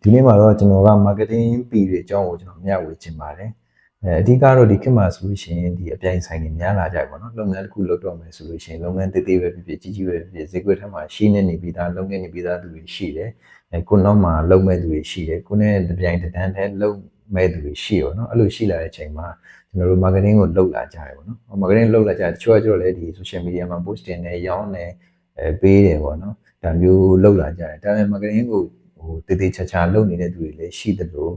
ဒီနေ့မှာတော့ကျွန်တော်က marketing ပြည်တွေအကြောင်းကိုကျွန်တော်မျှဝေချင်ပါတယ်အဓိကတော့ဒီခေတ်မှာဆိုလို့ရှိရင်ဒီအပြိုင်ဆိုင်တွေများလာကြပါတော့လုပ်ငန်းတစ်ခုလုပ်တော့မယ်ဆိုလို့ရှိရင်လုပ်ငန်းသေးပဲဖြစ်ဖြစ်ကြီးပဲဖြစ်ဖြစ်ဈေးကွက်ထက်မှာရှိနေပြီးသားလုပ်နေပြီးသားသူတွေရှိတယ်ကိုနောက်မှာလုပ်မဲ့သူတွေရှိတယ်ကိုနဲ့တပြိုင်တန်းတည်းလုပ်မဲ့သူတွေရှိရောနော်အဲ့လိုရှိလာတဲ့အချိန်မှာကျွန်တော်တို့ marketing ကိုလုပ်လာကြတယ်ပေါ့နော် marketing လုပ်လာကြတချို့ကကျတော့လည်းဒီ social media မှာ post တင်နေရောင်းနေပေးတယ်ပေါ့နော်ဒါမျိုးလုပ်လာကြတယ်ဒါပေမဲ့ marketing ကိုတေးသေးချာချာလုပ်နေတဲ့သူတွေလည်းရှိတယ်လို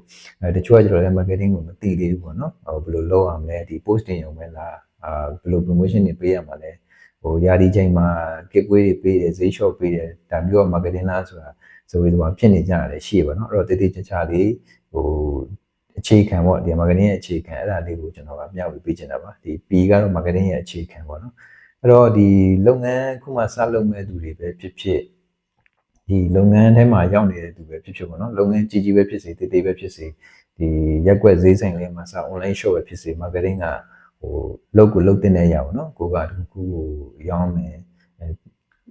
့တချို့ကကျတော့လည်း marketing ကိုမသိသေးဘူးပေါ့နော်ဘယ်လိုလုပ်အောင်လဲဒီ post တင်ရုံပဲလားဘယ်လို promotion တွေပေးရမှာလဲရာဒီချိန်မှာ giveaway တွေပေးတယ်ဈေးလျှော့ပေးတယ်ဒါမျိုးက marketing လားဆိုတာဆိုပြီးတော့ဖြစ်နေကြတယ်ရှိပါတော့အဲ့တော့တေးသေးချာချာလေးအခြေခံပေါ့ဒီ marketing ရဲ့အခြေခံအဲ့ဒါလေးကိုကျွန်တော်ကမျှဝေပေးချင်တာပါဒီ P ကတော့ marketing ရဲ့အခြေခံပေါ့နော်အဲ့တော့ဒီလုပ်ငန်းခုမှစလုပ်မဲ့သူတွေပဲဖြစ်ဖြစ်ဒီလုပ်ငန်းထဲမှာရောက်နေတဲ့သူပဲဖြစ်ဖြစ်ပေါ့နော်လုပ်ငန်းကြီးပဲဖြစ်စေတေးသေးပဲဖြစ်စေဒီရက်ွက်ဈေးဆိုင်လေးမှာစ online shop ပဲဖြစ်စေ marketing ကလုပ်တင်နေရပါတော့ကိုကတခုကိုရောင်းမယ်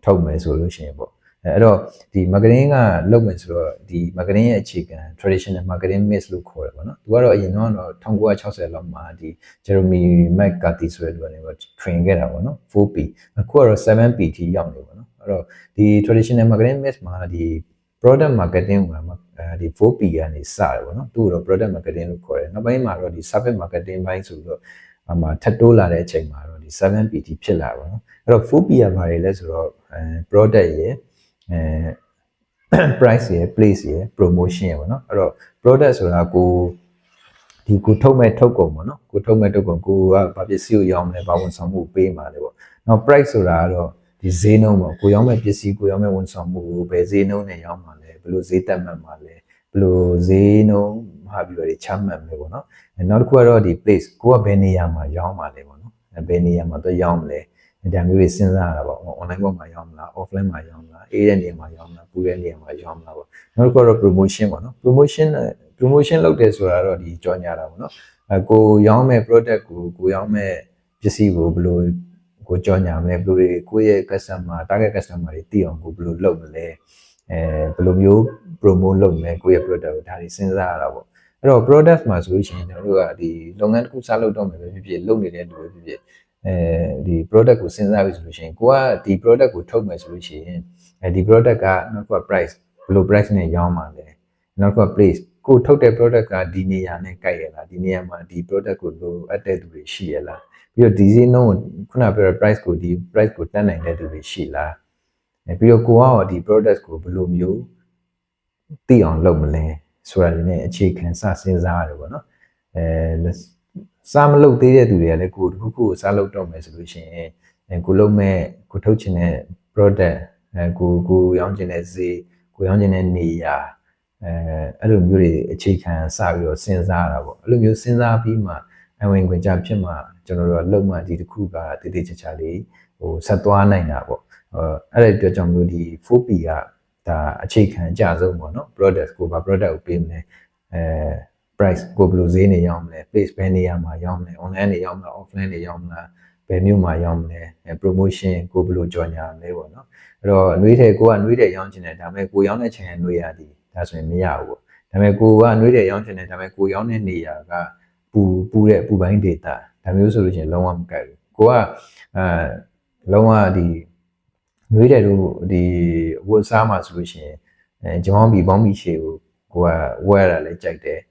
ထုတ်မယ်ဆိုလို့ရှိရင်ပေါ့အဲ့တော့ဒီ marketing ကလုပ်မယ်ဆိုတော့ဒီ marketing ရဲ့အခြေခံ traditional marketing mix လို့ခေါ်တယ်ပေါ့နော်သူကတော့အရင်တော့1960လောက်မှာဒီ Jeremy McCarthy ဆိုတဲ့လူကနေတော့ train ခဲ့တာပေါ့နော် 4P အခုကတော့ 7P ထိရောက်နေပေါ့နော်အဲ့တော့ဒီ traditional marketing mix မှာဒီ product marketing ကဒီ 4P ကနေစတယ်ပေါ့နော်သူကတော့ product marketing လို့ခေါ်တယ်နောက်ပိုင်းမှာတော့ဒီ service marketing ဘိုင်းဆိုပြီးတော့ထပ်တိုးလာတဲ့အချိန်မှာတော့ဒီ 7P ထိဖြစ်လာပါတော့အဲ့တော့ 4P ကဘာတွေလဲဆိုတော့product ရယ် price ရယ် place ရယ် promotion ရယ်ပေါ့နော်အဲ့တော့ product ဆိုတာကိုထုတ်မဲ့ထုတ်ကုန်ပေါ့နော်ကိုထုတ်မဲ့ထုတ်ကုန်ကိုကဘာပစ္စည်းကိုရောင်းမလဲဘာဝန်ဆောင်မှုပေးမှာလဲပေါ့နောက် price ဆိုတာကတော့ဒီဈေးနှုန်းပေါ့ကိုရောင်းမဲ့ပစ္စည်းကိုရောင်းမဲ့ဝန်ဆောင်မှုကိုဘယ်ဈေးနှုန်းနဲ့ရောင်းမှာလဲဘယ်လိုဈေးတက်မှတ်မှာလဲဘယ်လိုဈေးနှုန်းမှာပြီးတော့ချမှတ်မယ်ပေါ့နော်နောက်တစ်ခုကတော့ဒီ place ကိုကဘယ်နေရာမှာရောင်းမှာလဲပေါ့နော်ဘယ်နေရာမှာတော့ရောင်းမလဲဒါမျိုးတွေစဉ်းစားရတာပေါ့ online ပေါ်မှာရောင်းမလား offline မှာရောင်းမလားအေးတဲ့နေရာမှာရောင်းမလားပူတဲ့နေရာမှာရောင်းမလားပေါ့နောက်တစ်ခုကတော့ promotion ပေါ့နော် promotion လုပ်တယ်ဆိုတာတော့ဒီကြော်ညာတာပေါ့နော်ကိုရောင်းမဲ့ product ကိုရောင်းမဲ့ပစ္စည်းကိုဘယ်လိုကိုကြော်ညာမလဲဘယ်လိုတွေကိုယ့်ရဲ့ customer target customer တွေသိအောင်ကိုဘယ်လိုလုပ်မလဲဘယ်လိုမျိုး promote လုပ်မလဲကိုယ့်ရဲ့ product ကိုဒါတွေစဉ်းစားရတာပေါ့အဲ့တော့ product မှာဆိုလို့ရှိရင်ကျွန်တော်တို့ကဒီလုပ်ငန်းတစ်ခုစလုပ်တော့မယ်ပဲဖြစ်ဖြစ်လုပ်နေတဲ့လူပဲဖြစ်ဖြစ်ဒီ product ကိုစဉ်းစားပြီဆိုလို့ရှိရင်ကိုကဒီ product ကိုထုတ်မယ်ဆိုလို့ရှိရင်ဒီ product ကနောက်က price ဘယ်လို price နဲ့ရောင်းမှာလဲနောက်က place ကိုထုတ်တဲ့ product ကဒီနေရာနဲ့ကိုက်ရလားဒီနေရာမှာဒီ product ကိုလိုအပ်တဲ့သူတွေရှိရလားပြီးတော့ဒီဈေးနှုန်းကိုခုနပြောတဲ့ price ကိုဒီ price ကိုတက်နိုင်တဲ့သူတွေရှိလားပြီးတော့ကိုကရောဒီ product ကိုဘယ်လိုမျိုးသိအောင်လုပ်မလဲဆိုတာလည်းအခြေခံစစဉ်းစားရတယ်ပေါ့နော်စားမလုပ်သေးတဲ့သူတွေကလည်းကိုတစ်ခုခုကိုစားလုပ်တော့မယ်ဆိုလို့ရှိရင်ကိုလုံးမဲ့ကိုထုတ်ချင်တဲ့ product ကိုရောင်းချင်တဲ့ဈေးကိုရောင်းချင်တဲ့နေရာအဲ့လိုမျိုးတွေအခြေခံစပြီးတော့စဉ်းစားရတာပေါ့အဲ့လိုမျိုးစဉ်းစားပြီးမှအဝင်ခွင့်ကြဖြစ်မှကျွန်တော်တို့ကလုံမှဒီတစ်ခုကတည်တည်ချာချာလေးဆက်သွားနိုင်တာပေါ့အဲ့ဒီအတွက်ကြောင့်မျိုးဒီ 4P ကဒါအခြေခံအကျဆုံးပေါ့နော် product ကိုဘာ product ကိုပေးမလဲprice ကိုဘယ်လိုဈေးနေရောင်းမလဲ place ဘယ်နေရာမှာရောင်းမလဲ online နေရောင်းမလား offline နေရောင်းမလားဘယ်မြို့မှာရောင်းမလဲ promotion ကိုဘယ်လိုကြော်ညာမလဲပေါ့နော်အဲ့တော့အနှွေးတဲ့ကိုကအနှွေးတဲ့ရောင်းချင်တယ်ဒါပေမဲ့ကိုရောင်းတဲ့ချိန်အနှွေးရသည်ဒါဆိုရင်မရဘူးပေါ့ဒါပေမဲ့ကိုကအနှွေးတဲ့ရောင်းချင်တယ်ဒါပေမဲ့ကိုရောင်းတဲ့နေရာကပူတဲ့အပူပိုင်းဒေတာဒါမျိုးဆိုလို့ရှိရင်လုံးဝမကိုက်ဘူးကိုကလုံးဝဒီနှွေးတဲ့တို့ဒီဝတ်စားမှာဆိုလို့ရှိရင်ဂျမောင်းဘီဘောင်းဘီရှေကိုကဝယ်ရတာလည်းကြိုက်တယ်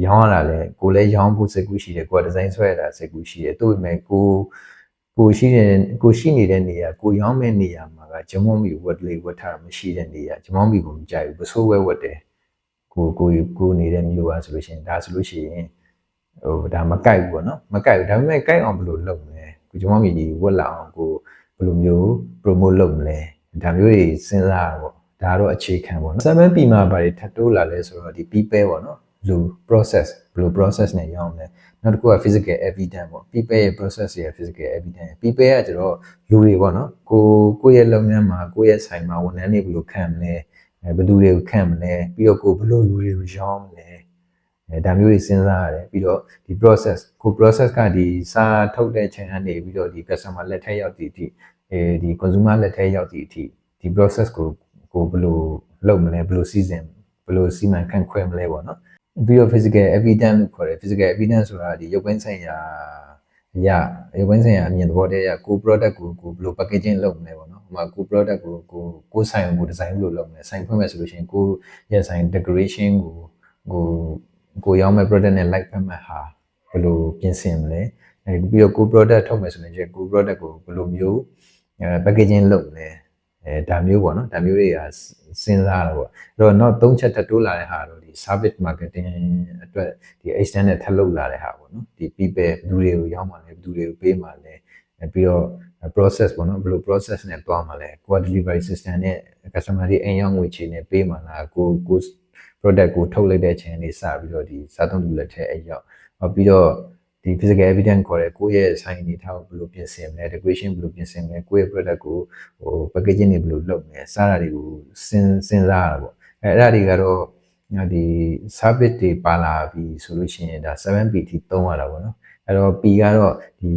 ရောင်းရတာလည်းကိုလည်းရောင်းဖို့စိတ်ကူးရှိတယ်ကိုကဒီဇိုင်းဆွဲရတာစိတ်ကူးရှိတယ်သို့ပေမဲ့ကိုရှိနေတဲ့နေရာကိုရောင်းမဲ့နေရာမှာကဂျမောင်းဘီဝတ်လေးဝတ်ထားမရှိတဲ့နေရာဂျမောင်းဘီကိုမကြိုက်ဘူးပစိုးဝတ်တယ်ကိုနေတဲ့မျိုးอ่ะဆိုလို့ရှိရင်ဒါဆိုလို့ရှိရင်ဒါမကိုက်ဘူးပေါ့နော်မကိုက်ဘူးဒါပေမဲ့ကိုက်အောင်ဘယ်လိုလုပ်မလဲကိုဂျမောင်းဘီကြီးဝတ်လာအောင်ကိုဘယ်လိုမျိုး promote လုပ်မလဲဒါမျိုးတွေစဉ်းစားရပေါ့ဒါတော့အခြေခံပေါ့နော် 7P မှာဘာတွေထပ်တိုးလာလဲဆိုတော့ဒီ people ပေါ့နော်လူ process ဘယ်လို process နဲ့ရောင်းမလဲနောက်တစ်ခုက physical evidence ပေါ့ people ရဲ့ process ရဲ့ physical evidence people ကကျတော့လူတွေပေါ့နော်ကိုယ့်ရဲ့လုပ်ငန်းမှာကိုယ့်ရဲ့ဆိုင်မှာဝန်ထမ်းတွေဘယ်လိုခံမလဲဘယ်သူတွေကိုခံမလဲပြီးတော့ကိုဘယ်လိုလူတွေကိုရောင်းမလဲဒါမျိုးတွေစဉ်းစားရတယ်ပြီးတော့ဒီ process ကဒီစာထုတ်တဲ့ချိန်ကနေပြီးတော့ဒီ customer လက်ထက်ရောက်သည့်အထိဒီ consumer လက်ထက်ရောက်သည့်အထိဒီ process ကိုဘယ်လိုလုပ်မလဲဘယ်လိုစီစဉ် ဘယ်လိုစီမံခန့်ခွဲမလဲပေါ့နော်ပြီးတော့ physical evidence လို့ခေါ်တယ် physical evidence ဆိုတာဒီရုပ်ပိုင်းဆိုင်ရာရုပ်ပိုင်းဆိုင်ရာအမြင်သဘောတည်းရကို product ကိုဘယ်လို packaging လုပ်မလဲပေါ့နော်ဟိုမှာကို product ကိုဆိုင်ကို design ဘယ်လိုလုပ်မလဲဆိုင်ဖွင့်မယ်ဆိုလို့ရှိရင်ကိုရဲ့ဆိုင် decoration ကိုရောင်းမဲ့ product နဲ့ like ဖက်မဲ့ဟာဘယ်လိုပြင်ဆင်မလဲပြီးတော့ကို product ထုတ်မယ်ဆိုရင်ကို product ကိုဘယ်လိုမျိုးpackaging လုပ်မလဲဒါမျိုးပေါ့နော်ဒါမျိုးတွေကစဉ်းစားတာပေါ့အဲ့တော့နောက်3ချက်ထပ်တိုးလာတဲ့ဟာတော့ဒီ service marketing အတွက်ဒီ extend နဲ့ထပ်လုပ်လာတဲ့ဟာပေါ့နော်ဒီ people ဘယ်သူတွေကိုရောင်းမှာလဲဘယ်သူတွေကိုပေးမှာလဲပြီးတော့ process ပေါ့နော်ဘယ်လို process နဲ့တွားမှာလဲ delivery system နဲ့ customer တွေအိမ်ရောက်ငွေချေနဲ့ပေးမှာလားကို product ကိုထုတ်လိုက်တဲ့အချိန်လေးစပြီးတော့ဒီစားသုံးသူလက်ထဲအရောက်ပြီးတော့ဒီ physical evidence ခေါ်တဲ့ကိုယ့်ရဲ့ဆိုင်အနေထားကိုဘယ်လိုပြင်ဆင်မလဲ decoration ဘယ်လိုပြင်ဆင်မလဲကိုယ့်ရဲ့ product ကိုpackaging တွေဘယ်လိုလုပ်မလဲစားတာတွေကိုစဉ်းစားရတာပေါ့အဲ့ဒါတွေကတော့ဒီ service တွေပါလာပြီဆိုလို့ရှိရင်ဒါ 7P ထိသုံးရတာပေါ့နော်အဲ့တော့ P ကတော့ဒီ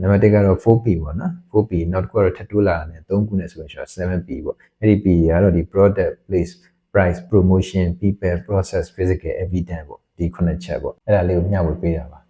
နံပါတ်1ကတော့ 4P ပေါ့နော် 4P နောက်တစ်ခုကတော့ထပ်တိုးလာတယ်3ခုနဲ့ဆိုရင် 7P ပေါ့အဲ့ဒီ P ကတော့ဒီ product place price promotion people process physical evidence ပေါ့ဒီ9ချက်ပေါ့အဲ့ဒါလေးကိုမျှဝေပေးတာပါ